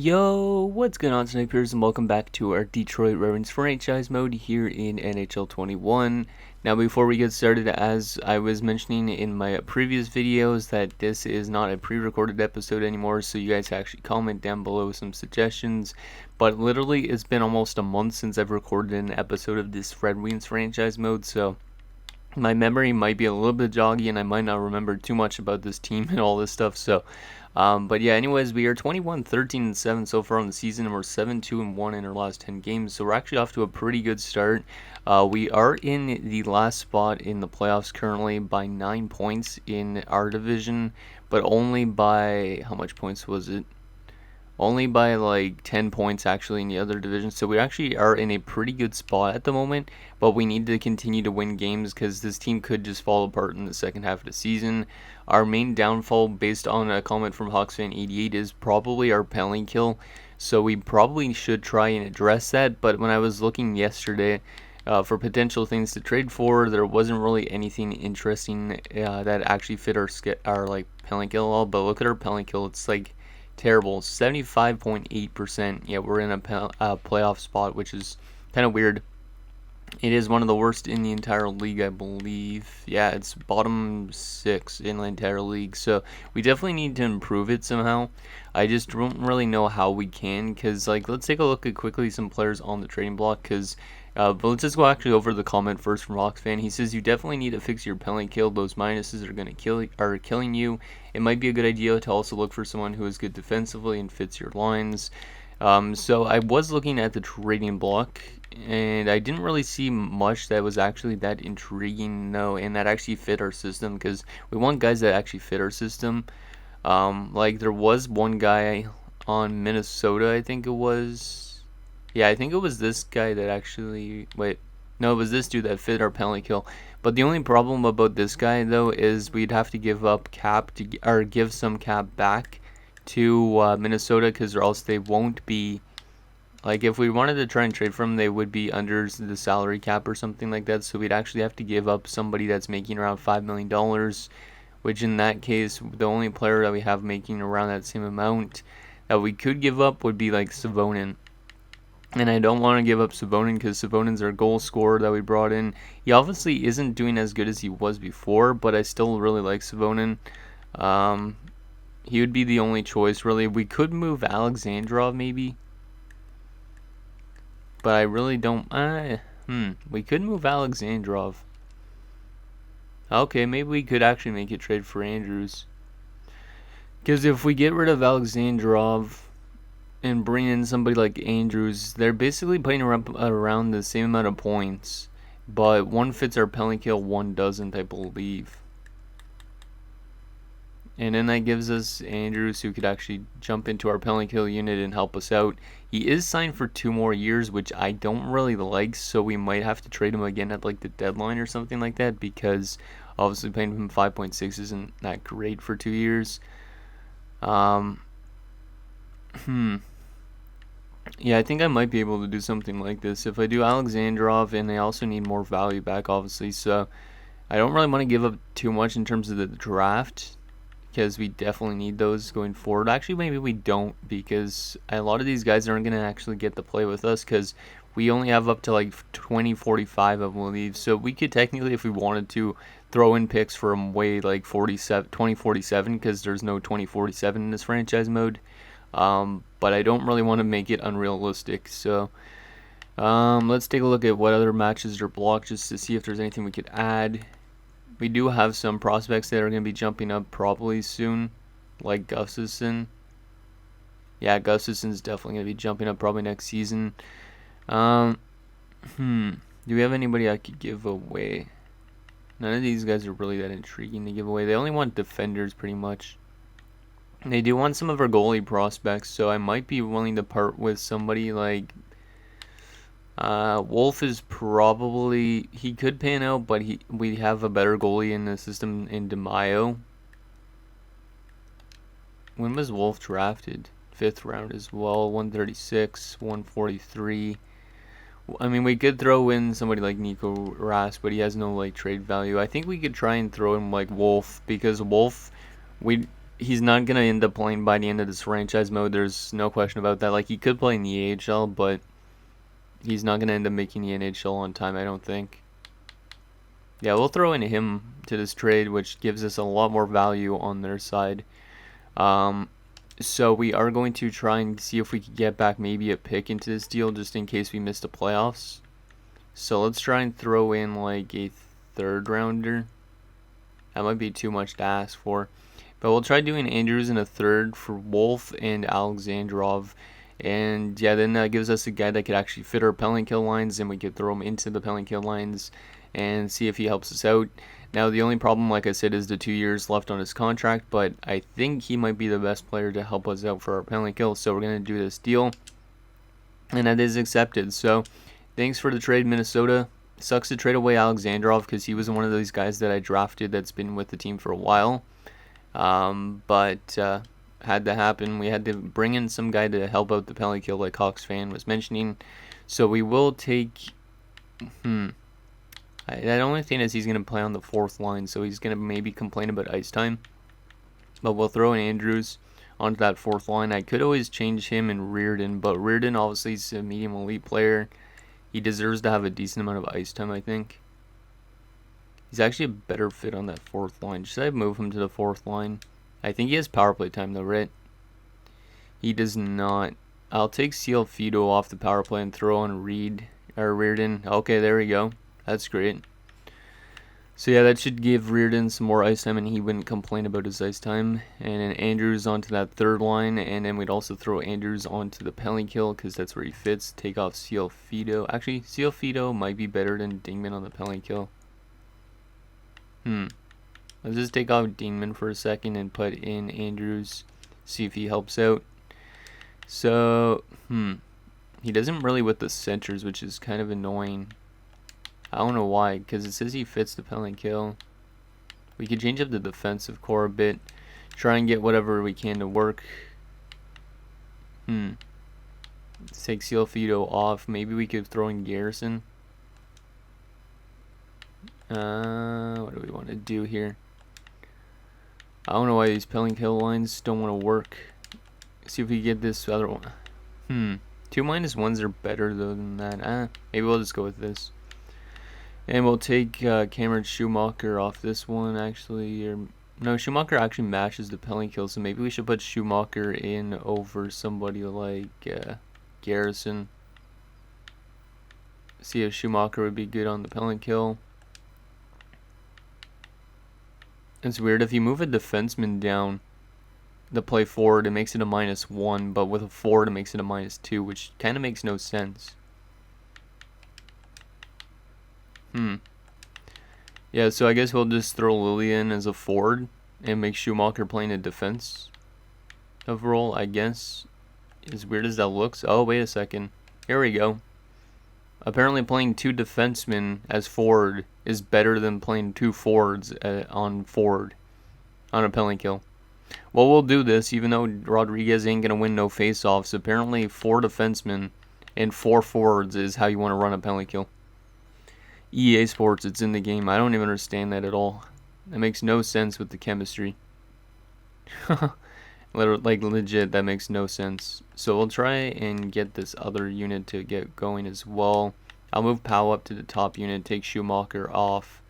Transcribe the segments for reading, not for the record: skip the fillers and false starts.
Yo, what's going on, Snipers, and welcome back to our Detroit Red Wings franchise mode here in NHL 21. Now, before we get started, as I was mentioning in my previous videos, that this is not a pre-recorded episode anymore, so you guys actually comment down below some suggestions. But literally, it's been almost a month since I've recorded an episode of this Red Wings franchise mode, so my memory might be a little bit joggy and I might not remember too much about this team and all this stuff. But yeah, anyways, we are 21, 13, and 7 so far on the season, and we're 7, 2, and 1 in our last 10 games. So we're actually off to a pretty good start. We are in the last spot in the playoffs currently by 9 points in our division, but only by, how much points was it? Only by like 10 points actually in the other division. So we actually are in a pretty good spot at the moment, but we need to continue to win games because this team could just fall apart in the second half of the season. Our main downfall, based on a comment from HawksFan88, is probably our penalty kill. So we probably should try and address that. But when I was looking yesterday for potential things to trade for, there wasn't really anything interesting that actually fit our like penalty kill at all. But look at our penalty kill; it's like terrible, 75.8%. Yeah, we're in a playoff spot, which is kind of weird. It is one of the worst in the entire league, I believe. Yeah, it's bottom 6 in the entire league, so we definitely need to improve it somehow. I just don't really know how we can, because, like, let's take a look at quickly some players on the trading block, because but let's just go actually over the comment first from Rockfan. He says, you definitely need to fix your penalty kill. Those minuses are killing you. It might be a good idea to also look for someone who is good defensively and fits your lines. So I was looking at the trading block, and I didn't really see much that was actually that intriguing, no, and that actually fit our system, because we want guys that actually fit our system. Like there was one guy on Minnesota, I think it was. Yeah, I think it was this guy that actually, wait, no, it was this dude that fit our penalty kill. But the only problem about this guy, though, is we'd have to give up cap or give some cap back to Minnesota, because or else they won't be, like, if we wanted to try and trade from them, they would be under the salary cap or something like that. So we'd actually have to give up somebody that's making around $5 million, which in that case, the only player that we have making around that same amount that we could give up would be like Savonin. And I don't want to give up Savonin because Savonin's our goal scorer that we brought in. He obviously isn't doing as good as he was before, but I still really like Savonin. He would be the only choice, really. We could move Alexandrov, maybe. But I really don't... we could move Alexandrov. Okay, maybe we could actually make a trade for Andrews. Because if we get rid of Alexandrov and bring in somebody like Andrews, they're basically putting around the same amount of points, but one fits our penalty kill, one doesn't, I believe. And then that gives us Andrews, who could actually jump into our penalty kill unit and help us out. He is signed for 2 more years, which I don't really like, so we might have to trade him again at like the deadline or something like that, because obviously paying him 5.6 isn't that great for 2 years. Yeah, I think I might be able to do something like this. If I do Alexandrov, and they also need more value back, obviously, so I don't really want to give up too much in terms of the draft, because we definitely need those going forward. Actually, maybe we don't, because a lot of these guys aren't going to actually get to play with us, because we only have up to like 2045, I believe. So we could technically, if we wanted to, throw in picks for them way like 2047, because there's no 2047 in this franchise mode. But I don't really want to make it unrealistic. So let's take a look at what other matches are blocked, just to see if there's anything we could add. We do have some prospects that are going to be jumping up probably soon, like Gustafsson. Yeah, Gustafsson's definitely going to be jumping up probably next season. Do we have anybody I could give away? None of these guys are really that intriguing to give away. They only want defenders pretty much. They do want some of our goalie prospects, so I might be willing to part with somebody like Wolf. Is probably, he could pan out, but we have a better goalie in the system in DeMaio. When was Wolf drafted? 5th round as well, 136, 143. I mean, we could throw in somebody like Nico Rask, but he has no like trade value. I think we could try and throw in like Wolf, because Wolf, we he's not going to end up playing by the end of this franchise mode. There's no question about that. Like, he could play in the AHL, but he's not going to end up making the NHL on time, I don't think. Yeah, we'll throw in him to this trade, which gives us a lot more value on their side. So we are going to try and see if we can get back maybe a pick into this deal, just in case we miss the playoffs. So let's try and throw in like a third rounder. That might be too much to ask for. But we'll try doing Andrews in a third for Wolf and Alexandrov. And yeah, then that gives us a guy that could actually fit our penalty kill lines, and we could throw him into the penalty kill lines and see if he helps us out. Now, the only problem, like I said, is the 2 years left on his contract, but I think he might be the best player to help us out for our penalty kill, so we're going to do this deal. And that is accepted. So, thanks for the trade, Minnesota. Sucks to trade away Alexandrov because he was one of those guys that I drafted that's been with the team for a while. But had to happen. We had to bring in some guy to help out the penalty kill, like Hawks fan was mentioning. So we will take. The only thing is he's going to play on the fourth line, so he's going to maybe complain about ice time. But we'll throw in Andrews onto that fourth line. I could always change him and Reardon, but Reardon obviously is a medium elite player. He deserves to have a decent amount of ice time, I think. He's actually a better fit on that fourth line. Should I move him to the fourth line? I think he has power play time though, right? He does not. I'll take Seal Fido off the power play and throw on Reardon. Okay, there we go. That's great. So yeah, that should give Reardon some more ice time, and he wouldn't complain about his ice time. And then Andrews onto that third line, and then we'd also throw Andrews onto the penalty kill because that's where he fits. Take off Seal Fido. Actually, Seal Fido might be better than Dingman on the penalty kill. Let's just take off Dingman for a second and put in Andrews. See if he helps out. So, he doesn't really with the centers, which is kind of annoying. I don't know why, because it says he fits the penalty kill. We could change up the defensive core a bit. Try and get whatever we can to work. Let's take Seal Fido off. Maybe we could throw in Garrison. What do we want to do here? I don't know why these penalty kill lines don't want to work. See if we get this other one. 2 -1s are better though than that. Maybe we'll just go with this. And we'll take Cameron Schumacher off this one, actually. No, Schumacher actually matches the penalty kill, so maybe we should put Schumacher in over somebody like Garrison. See if Schumacher would be good on the penalty kill. It's weird, if you move a defenseman down the play forward, it makes it a -1, but with a forward it makes it a -2, which kind of makes no sense. Yeah, so I guess we'll just throw Lillian as a forward and make Schumacher playing a defense overall, I guess. As weird as that looks. Oh, wait a second. Here we go. Apparently playing 2 defensemen as forward is better than playing 2 forwards on forward on a penalty kill. Well, we'll do this even though Rodriguez ain't going to win no face-offs. Apparently 4 defensemen and 4 forwards is how you want to run a penalty kill. EA Sports, it's in the game. I don't even understand that at all. That makes no sense with the chemistry. Like legit, that makes no sense. So we'll try and get this other unit to get going as well. I'll move Powell up to the top unit, take Schumacher off.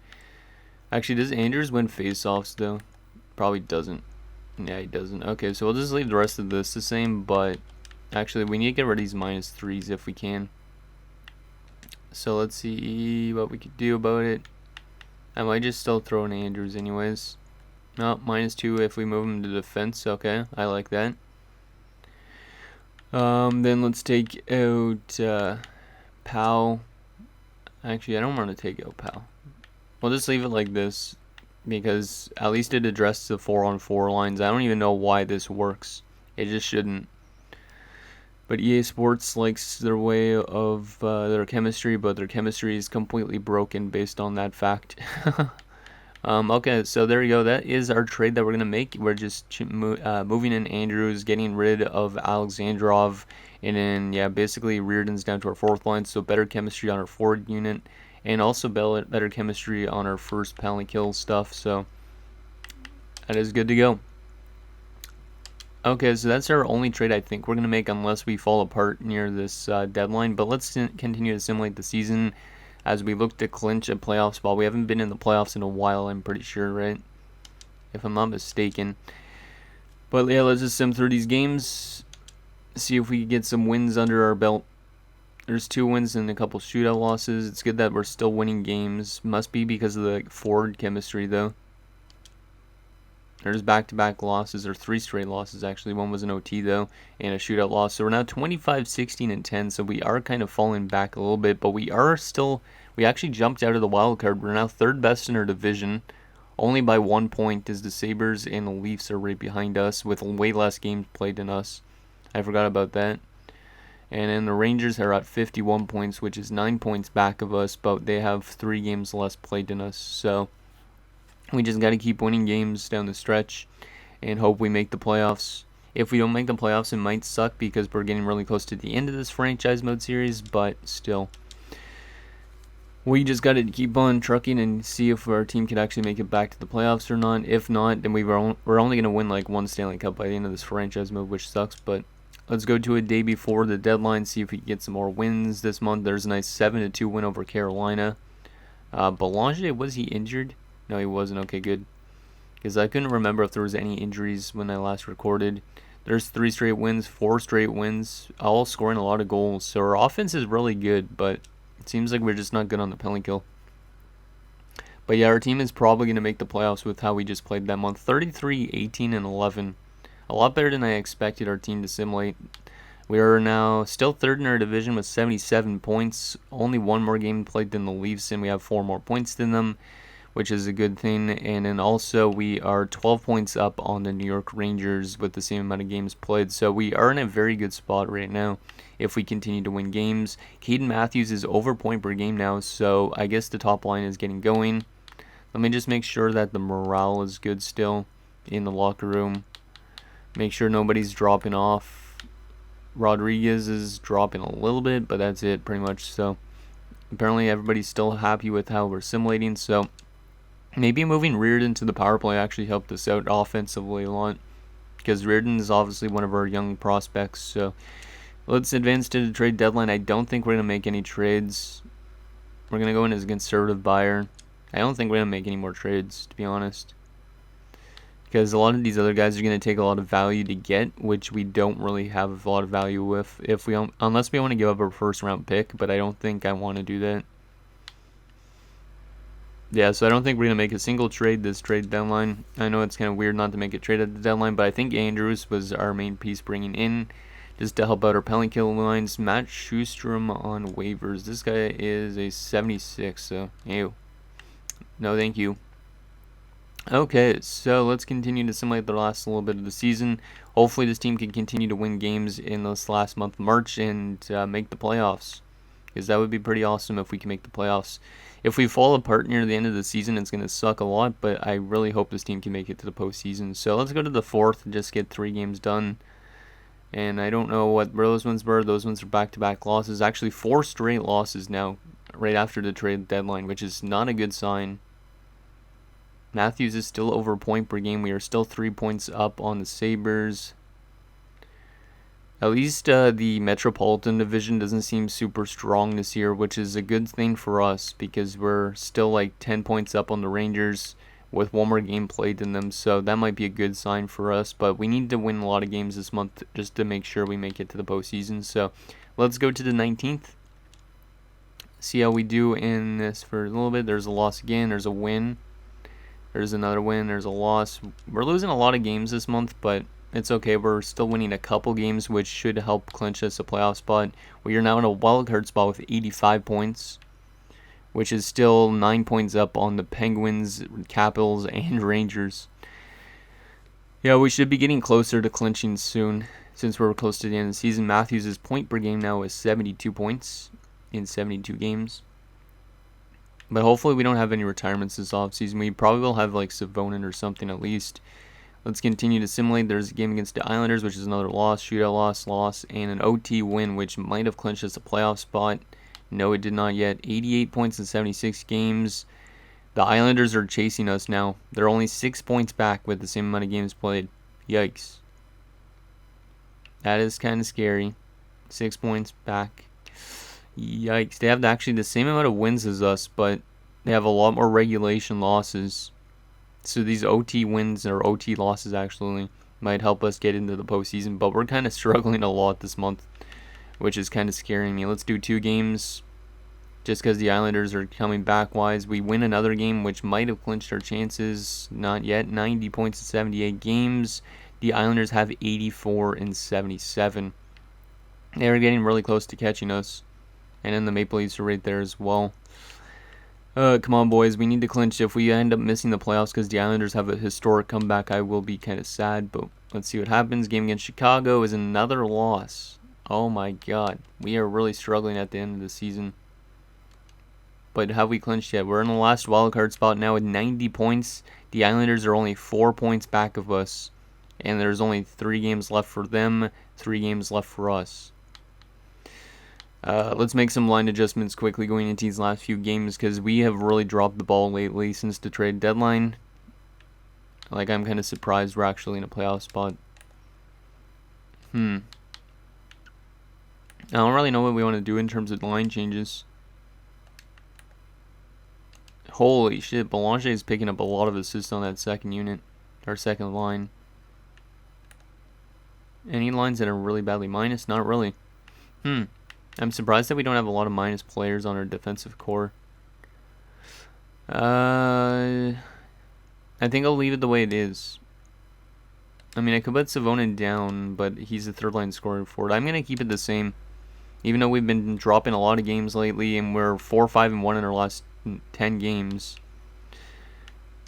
Actually, does Andrews win face-offs though? Probably doesn't. Yeah, he doesn't. Okay, so we'll just leave the rest of this the same, but actually we need to get rid of these -3s if we can. So let's see what we could do about it. I might just still throw in Andrews anyways. No, -2 if we move him to defense. Okay, I like that. Then let's take out Powell. Actually, I don't want to take out Powell. We'll just leave it like this because at least it addresses the 4-on-4 lines. I don't even know why this works. It just shouldn't. But EA Sports likes their way of their chemistry, but their chemistry is completely broken based on that fact. Okay, so there you go. That is our trade that we're going to make. We're just moving in Andrews, getting rid of Alexandrov, and then, yeah, basically Reardon's down to our 4th line, so better chemistry on our forward unit, and also better chemistry on our first penalty kill stuff, so that is good to go. Okay, so that's our only trade I think we're going to make unless we fall apart near this deadline. But let's continue to simulate the season as we look to clinch a playoff spot. We haven't been in the playoffs in a while, I'm pretty sure, right? If I'm not mistaken. But yeah, let's just sim through these games, see if we can get some wins under our belt. There's 2 wins and a couple shootout losses. It's good that we're still winning games. Must be because of the forward chemistry, though. There's back-to-back losses, or 3 straight losses, actually. One was an OT, though, and a shootout loss. So we're now 25, 16, and 10, so we are kind of falling back a little bit, but we actually jumped out of the wild card. We're now 3rd best in our division, only by 1 point, as the Sabres and the Leafs are right behind us, with way less games played than us. I forgot about that. And then the Rangers are at 51 points, which is 9 points back of us, but they have 3 games less played than us. So we just got to keep winning games down the stretch and hope we make the playoffs. If we don't make the playoffs, it might suck because we're getting really close to the end of this franchise mode series, but still. We just got to keep on trucking and see if our team can actually make it back to the playoffs or not. If not, then we're only going to win like 1 Stanley Cup by the end of this franchise mode, which sucks, but let's go to a day before the deadline, see if we can get some more wins this month. There's a nice 7-2 win over Carolina. Belanger, was he injured? No, he wasn't. Okay, good. Because I couldn't remember if there was any injuries when I last recorded. There's 3 straight wins, 4 straight wins, all scoring a lot of goals. So our offense is really good, but it seems like we're just not good on the penalty kill. But yeah, our team is probably going to make the playoffs with how we just played that month. 33, 18, and 11. A lot better than I expected our team to simulate. We are now still 3rd in our division with 77 points. Only 1 more game played than the Leafs, and we have 4 more points than them, which is a good thing. And then also we are 12 points up on the New York Rangers with the same amount of games played. So we are in a very good spot right now if we continue to win games. Caden Matthews is over point per game now, so I guess the top line is getting going. Let me just make sure that the morale is good still in the locker room. Make sure nobody's dropping off. Rodriguez is dropping a little bit, but that's it pretty much. So apparently everybody's still happy with how we're simulating. So maybe moving Reardon to the power play actually helped us out offensively a lot, because Reardon is obviously one of our young prospects. So let's advance to the trade deadline. I don't think we're going to make any trades. We're going to go in as a conservative buyer. I don't think we're going to make any more trades, to be honest, because a lot of these other guys are going to take a lot of value to get, which we don't really have a lot of value with unless we want to give up our 1st round pick, but I don't think I want to do that. Yeah, so I don't think we're going to make a single trade this trade deadline. I know it's kind of weird not to make a trade at the deadline, but I think Andrews was our main piece bringing in just to help out our penalty kill lines. Matt Schustrom on waivers. This guy is a 76, so ew. No, thank you. Okay, so let's continue to simulate the last little bit of the season. Hopefully this team can continue to win games in this last month of March and make the playoffs, because that would be pretty awesome if we can make the playoffs. If we fall apart near the end of the season, it's going to suck a lot, but I really hope this team can make it to the postseason. So let's go to the 4th and just get 3 games done. And I don't know what those ones were. Those ones are back-to-back losses. Actually, 4 straight losses now right after the trade deadline, which is not a good sign. Matthews is still over point per game. We are still 3 points up on the Sabres. At least the Metropolitan Division doesn't seem super strong this year, which is a good thing for us because we're still like 10 points up on the Rangers with 1 more game played than them. So that might be a good sign for us. But we need to win a lot of games this month just to make sure we make it to the postseason. So let's go to the 19th. See how we do in this for a little bit. There's a loss again. There's a win. There's another win. There's a loss. We're losing a lot of games this month, but it's okay. We're still winning a couple games, which should help clinch us a playoff spot. We are now in a wild card spot with 85 points, which is still 9 points up on the Penguins, Capitals, and Rangers. Yeah, we should be getting closer to clinching soon since we're close to the end of the season. Matthews' point per game now is 72 points in 72 games. But hopefully we don't have any retirements this offseason. We probably will have like Savonin or something at least. Let's continue to simulate. There's a game against the Islanders, which is another loss, shootout loss, and an OT win, which might have clinched us a playoff spot. No, it did not yet. 88 points in 76 games. The Islanders are chasing us now. They're only 6 points back with the same amount of games played. Yikes. That is kind of scary. 6 points back. Yikes. They have actually the same amount of wins as us, but they have a lot more regulation losses. So these OT wins, or OT losses actually, might help us get into the postseason. But we're kind of struggling a lot this month, which is kind of scaring me. Let's do 2 games. Just because the Islanders are coming back wise. We win another game, which might have clinched our chances. Not yet. 90 points in 78 games. The Islanders have 84 and 77. They're getting really close to catching us. And then the Maple Leafs are right there as well. Come on, boys. We need to clinch. If we end up missing the playoffs because the Islanders have a historic comeback, I will be kind of sad. But let's see what happens. Game against Chicago is another loss. Oh, my God. We are really struggling at the end of the season. But have we clinched yet? We're in the last wildcard spot now with 90 points. The Islanders are only 4 points back of us. And there's only 3 games left for them, 3 games left for us. Let's make some line adjustments quickly going into these last few games because we have really dropped the ball lately since the trade deadline. Like, I'm kind of surprised we're actually in a playoff spot. I don't really know what we want to do in terms of line changes. Holy shit, Belanger is picking up a lot of assists on that second unit, or second line. Any lines that are really badly minus? Not really. I'm surprised that we don't have a lot of minus players on our defensive core. I think I'll leave it the way it is. I mean, I could put Savonin down, but he's a third-line scoring forward. I'm going to keep it the same. Even though we've been dropping a lot of games lately, and we're 4-5-1 in our last 10 games.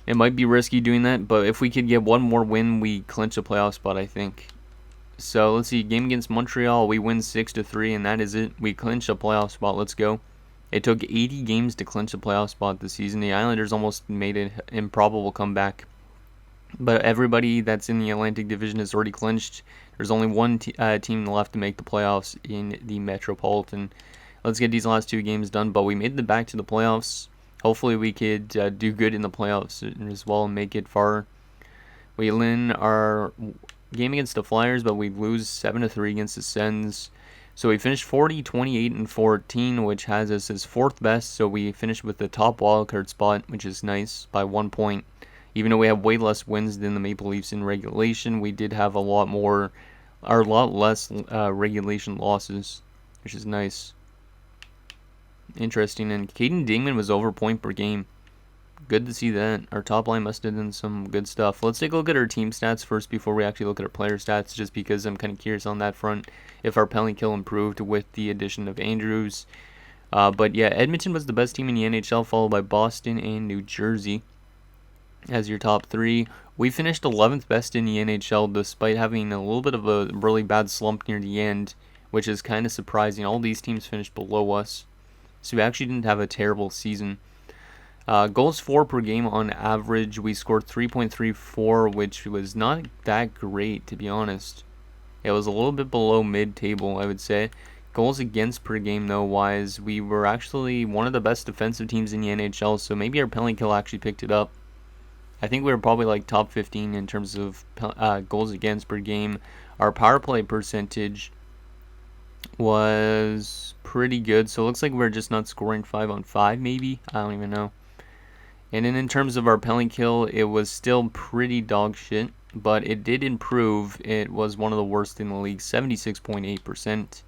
It might be risky doing that, but if we could get one more win, we clinch a playoff spot, I think. So, let's see. Game against Montreal, we win 6-3, and that is it. We clinch a playoff spot. Let's go. It took 80 games to clinch a playoff spot this season. The Islanders almost made an improbable comeback. But everybody that's in the Atlantic Division has already clinched. There's only one team left to make the playoffs in the Metropolitan. Let's get these last 2 games done. But we made it back to the playoffs. Hopefully we could do good in the playoffs as well and make it far. We win our game against the Flyers, but we lose 7-3 against the Sens. So we finished 40, 28, and 14, which has us as 4th best. So we finished with the top wildcard spot, which is nice, by 1 point. Even though we have way less wins than the Maple Leafs in regulation, we did have a lot less regulation losses, which is nice. Interesting. And Caden Dingman was over point per game. Good to see that. Our top line must have done some good stuff. Let's take a look at our team stats first before we actually look at our player stats, just because I'm kind of curious on that front if our penalty kill improved with the addition of Andrews. But yeah, Edmonton was the best team in the NHL, followed by Boston and New Jersey as your top 3. We finished 11th best in the NHL despite having a little bit of a really bad slump near the end, which is kind of surprising. All these teams finished below us, so we actually didn't have a terrible season. Goals for per game on average, we scored 3.34, which was not that great, to be honest. It was a little bit below mid-table, I would say. Goals against per game, though, wise, we were actually one of the best defensive teams in the NHL, so maybe our penalty kill actually picked it up. I think we were probably like top 15 in terms of goals against per game. Our power play percentage was pretty good, so it looks like we're just not scoring 5-on-5, maybe. I don't even know. And then in terms of our penalty kill, it was still pretty dog shit, but it did improve. It was one of the worst in the league, 76.8%.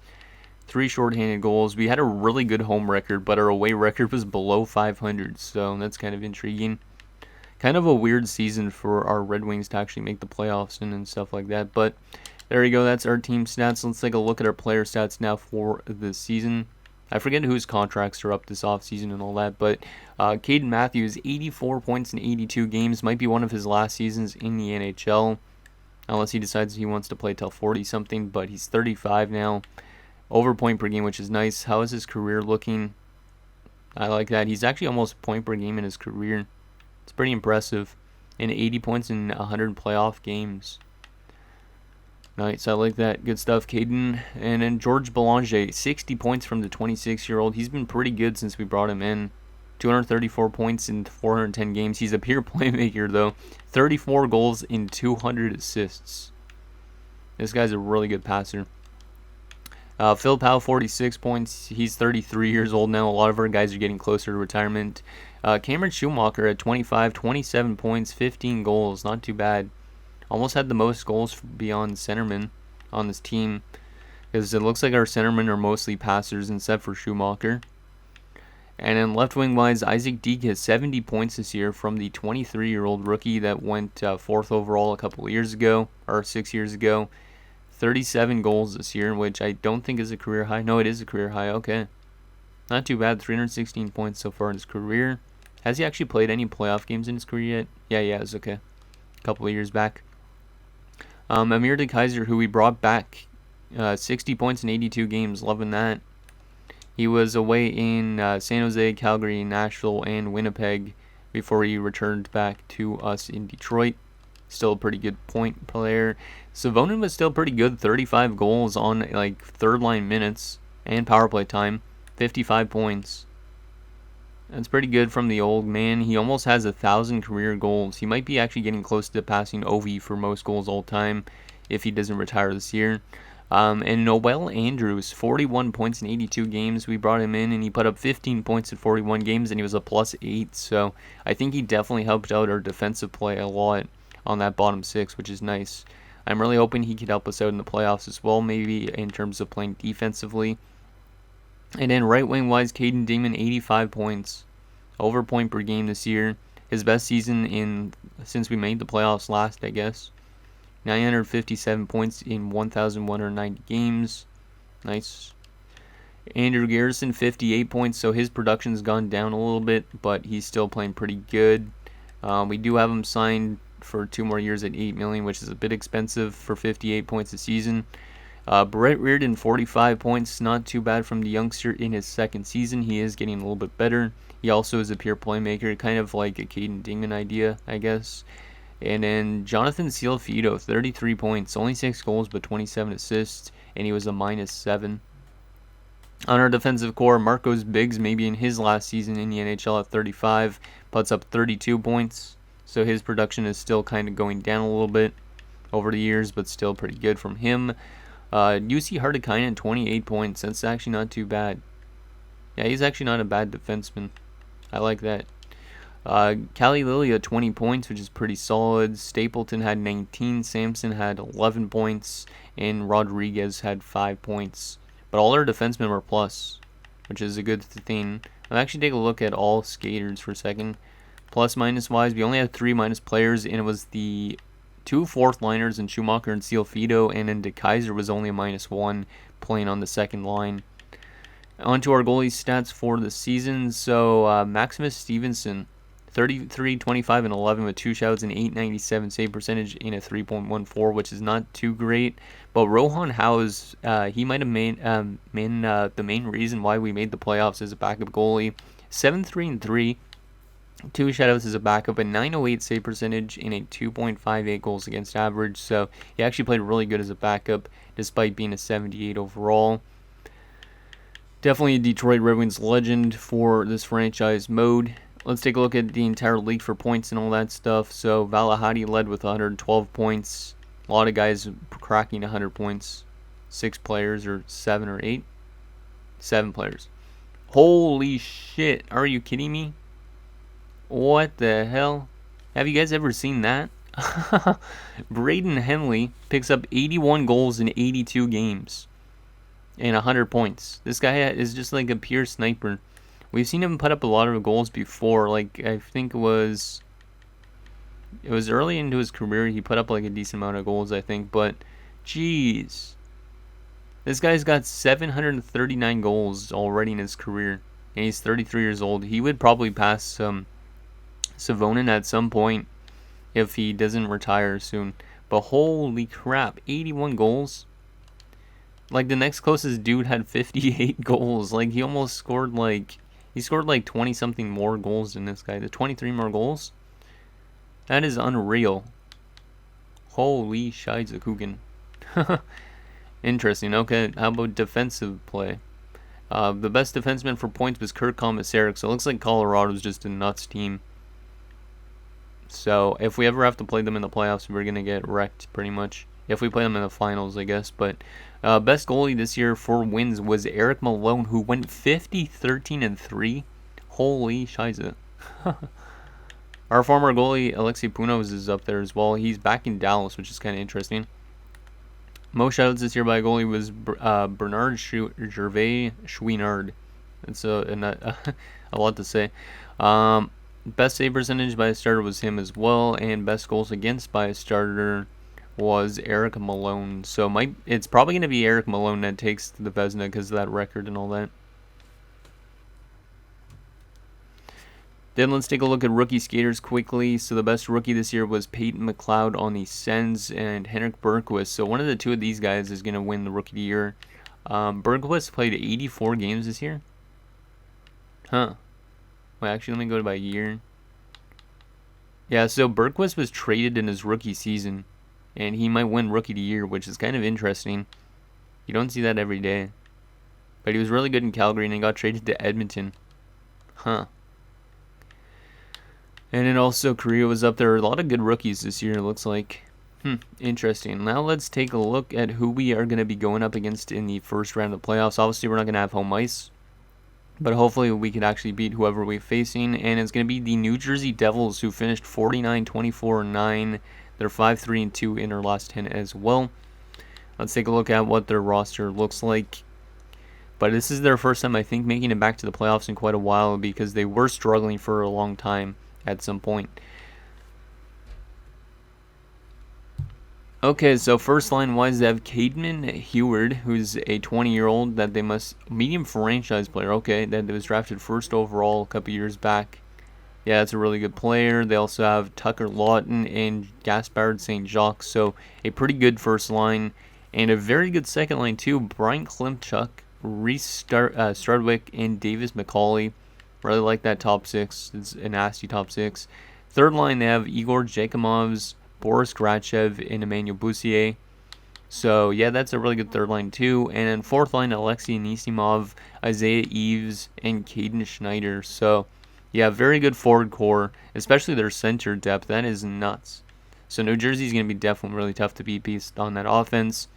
3 shorthanded goals. We had a really good home record, but our away record was below 500, so that's kind of intriguing. Kind of a weird season for our Red Wings to actually make the playoffs and stuff like that, but there you go. That's our team stats. Let's take a look at our player stats now for the season. I forget whose contracts are up this offseason and all that, but Caden Matthews, 84 points in 82 games, might be one of his last seasons in the NHL, unless he decides he wants to play till 40-something, but he's 35 now. Over point per game, which is nice. How is his career looking? I like that. He's actually almost point per game in his career. It's pretty impressive. And 80 points in 100 playoff games. Nice, I like that. Good stuff, Caden. And then George Belanger, 60 points from the 26-year-old. He's been pretty good since we brought him in. 234 points in 410 games. He's a pure playmaker, though. 34 goals in 200 assists. This guy's a really good passer. Phil Powell, 46 points. He's 33 years old now. A lot of our guys are getting closer to retirement. Cameron Schumacher at 25, 27 points, 15 goals. Not too bad. Almost had the most goals beyond centermen on this team, because it looks like our centermen are mostly passers except for Schumacher. And then left wing wise, Isaac Deke has 70 points this year from the 23-year-old rookie that went 4th overall a couple of years ago, or 6 years ago. 37 goals this year, which I don't think is a career high. No, it is a career high. Okay. Not too bad. 316 points so far in his career. Has he actually played any playoff games in his career yet? Yeah, it's okay. A couple of years back. Amir De Kaiser, who we brought back, 60 points in 82 games. Loving that. He was away in San Jose, Calgary, Nashville, and Winnipeg before he returned back to us in Detroit. Still a pretty good point player. Savonin was still pretty good. 35 goals on like third line minutes and power play time. 55 points. That's pretty good from the old man. He almost has 1,000 career goals. He might be actually getting close to passing Ovi for most goals all time if he doesn't retire this year. And Noel Andrews, 41 points in 82 games. We brought him in and he put up 15 points in 41 games and he was a +8. So I think he definitely helped out our defensive play a lot on that bottom 6, which is nice. I'm really hoping he could help us out in the playoffs as well, maybe in terms of playing defensively. And then right wing wise, Caden Damon, 85 points, over point per game this year. His best season since we made the playoffs last, I guess. 957 points in 1,190 games. Nice. Andrew Garrison, 58 points, so his production's gone down a little bit, but he's still playing pretty good. We do have him signed for 2 more years at $8 million, which is a bit expensive for 58 points a season. Brett Reardon, 45 points, not too bad from the youngster in his second season. He is getting a little bit better. He also is a pure playmaker, kind of like a Caden Dingman idea, I guess. And then Jonathan Cialfito, 33 points, only 6 goals but 27 assists, and he was a -7. On our defensive core, Marcos Biggs, maybe in his last season in the NHL at 35, puts up 32 points. So his production is still kind of going down a little bit over the years, but still pretty good from him. UC Hartikainen, 28 points. That's actually not too bad. Yeah, he's actually not a bad defenseman. I like that. Callie Lilia, 20 points, which is pretty solid. Stapleton had 19. Sampson had 11 points. And Rodriguez had 5 points. But all our defensemen were plus, which is a good thing. I'll actually take a look at all skaters for a second. Plus minus wise, we only had 3 minus players, and it was the 2 fourth liners in Schumacher and Cialfito, and then De Kaiser was only a -1 playing on the second line. On to our goalie stats for the season. So Maximus Stevenson, 33, 25, and 11 with 2 shouts and 897 save percentage in a 3.14, which is not too great. But Rohan House, he might have been the main reason why we made the playoffs as a backup goalie. 7-3-3. 2 shutouts as a backup, a 908 save percentage, and a 2.58 goals against average. So he actually played really good as a backup, despite being a 78 overall. Definitely a Detroit Red Wings legend for this franchise mode. Let's take a look at the entire league for points and all that stuff. So Valahadi led with 112 points. A lot of guys cracking 100 points. 6 players, or 7 or 8? 7 players. Holy shit, are you kidding me? What the hell? Have you guys ever seen that? Braden Henley picks up 81 goals in 82 games and 100 points. This guy is just like a pure sniper. We've seen him put up a lot of goals before. Like, I think it was early into his career. He put up like a decent amount of goals, I think. But, jeez. This guy's got 739 goals already in his career. And he's 33 years old. He would probably pass Savonin at some point if he doesn't retire soon. But holy crap, 81 goals. Like, the next closest dude had 58 goals. Like, he almost scored he scored like 20 something more goals than this guy. The 23 more goals. That is unreal. Holy Scheidzakugen. Interesting. Okay, how about defensive play? The best defenseman for points was Kurt Komisarek. So it looks like Colorado's just a nuts team. So if we ever have to play them in the playoffs, we're going to get wrecked pretty much. if we play them in the finals, I guess. But best goalie this year for wins was Eric Malone, who went 50, 13, and 3. Holy shiza. Our former goalie, Alexei Punos, is up there as well. He's back in Dallas, which is kind of interesting. Most shoutouts this year by a goalie was Bernard Gervais Chouinard. That's a lot to say. Best save percentage by a starter was him as well, and best goals against by a starter was Eric Malone. So it's probably going to be Eric Malone that takes the Vezina because of that record and all that. Then let's take a look at rookie skaters quickly. So the best rookie this year was Peyton McLeod on the Sens and Henrik Bergqvist. So one of the two of these guys is going to win the rookie of the year. Bergqvist played 84 games this year. Huh. Wait, actually, let me go by year. Yeah, so Bergqvist was traded in his rookie season, and he might win rookie of the year, which is kind of interesting. You don't see that every day. But he was really good in Calgary, and he got traded to Edmonton. Huh. And then also Korea was up there. A lot of good rookies this year, it looks like. Interesting. Now let's take a look at who we are going to be going up against in the first round of the playoffs. Obviously, we're not going to have home ice, but hopefully we could actually beat whoever we're facing. And it's going to be the New Jersey Devils, who finished 49, 24, and 9. They're 5-3 and 2 in their last 10 as well. Let's take a look at what their roster looks like. But this is their first time, I think, making it back to the playoffs in quite a while, because they were struggling for a long time at some point. Okay, so first line wise, they have Caedmon Heward, who's a 20-year-old that they must medium franchise player. Okay, that was drafted first overall a couple years back. Yeah, that's a really good player. They also have Tucker Lawton and Gaspard St. Jacques, so a pretty good first line, and a very good second line too. Brian Klimchuk, Reese Strudwick, and Davis McCauley. Really like that top six. It's a nasty top six. Third line, they have Igor Jakimovs, Boris Grachev, and Emmanuel Bussier. So, yeah, that's a really good third line, too. And then fourth line, Alexei Anisimov, Isaiah Eves, and Caden Schneider. So, yeah, very good forward core, especially their center depth. That is nuts. So, New Jersey's going to be definitely really tough to beat based on that offense.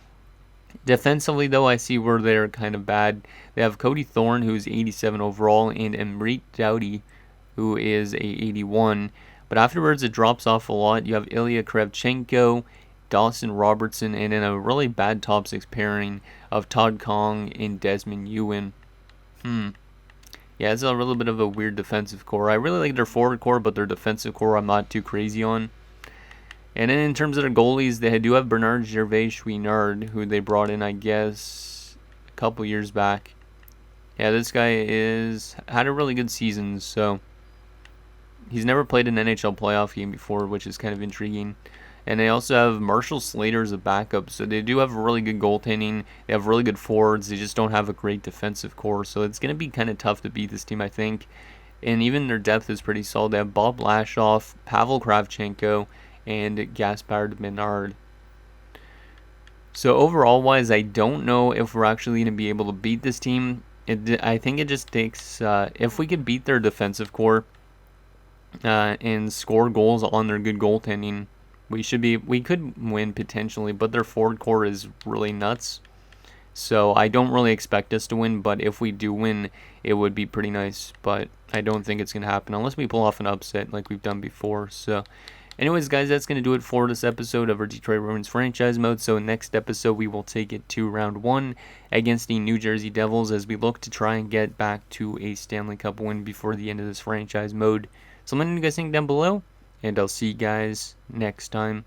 Defensively, though, I see where they're kind of bad. They have Cody Thorne, who's 87 overall, and Emrit Dowdy, who is a 81. But afterwards, it drops off a lot. You have Ilya Krevchenko, Dawson Robertson, and then a really bad top six pairing of Todd Kong and Desmond Ewan. Yeah, it's a little bit of a weird defensive core. I really like their forward core, but their defensive core I'm not too crazy on. And then in terms of their goalies, they do have Bernard Gervais Chouinard, who they brought in, I guess, a couple years back. Yeah, this guy had a really good season, so he's never played an NHL playoff game before, which is kind of intriguing. And they also have Marshall Slater as a backup, so they do have really good goaltending. They have really good forwards. They just don't have a great defensive core, so it's going to be kind of tough to beat this team, I think. And even their depth is pretty solid. They have Bob Lashoff, Pavel Kravchenko, and Gaspard Menard. So overall wise, I don't know if we're actually going to be able to beat this team. I think it just takes, if we could beat their defensive core and score goals on their good goaltending, we could win potentially, but their forward core is really nuts. So I don't really expect us to win, but if we do win, it would be pretty nice. But I don't think it's going to happen unless we pull off an upset like we've done before. So anyways, guys, that's going to do it for this episode of our Detroit Red Wings franchise mode. So next episode, we will take it to round 1 against the New Jersey Devils as we look to try and get back to a Stanley Cup win before the end of this franchise mode. So let me know what you guys think down below, and I'll see you guys next time.